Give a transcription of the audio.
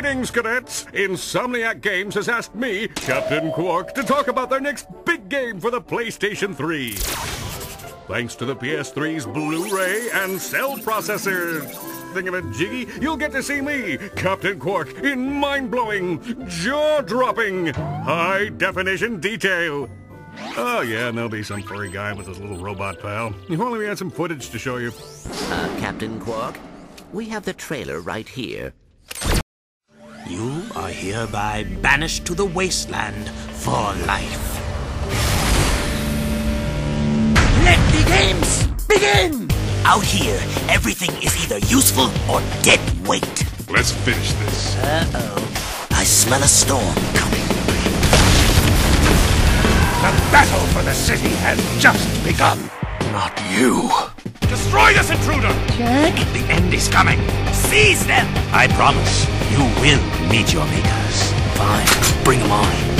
Greetings, cadets! Insomniac Games has asked me, Captain Quark, to talk about their next big game for the PlayStation 3. Thanks to the PS3's Blu-ray and cell processor thingamajiggy, you'll get to see me, Captain Quark, in mind-blowing, jaw-dropping, high-definition detail. Oh yeah, and there'll be some furry guy with his little robot pal. If only we had some footage to show you. Captain Quark, we have the trailer right here. You are hereby banished to the wasteland for life. Let the games begin! Out here, everything is either useful or dead weight. Let's finish this. Uh-oh. I smell a storm coming. The battle for the city has just begun. Not you. Destroy this intruder! Jak? The end is coming. Seize them! I promise, you will meet your makers. Fine, bring them on.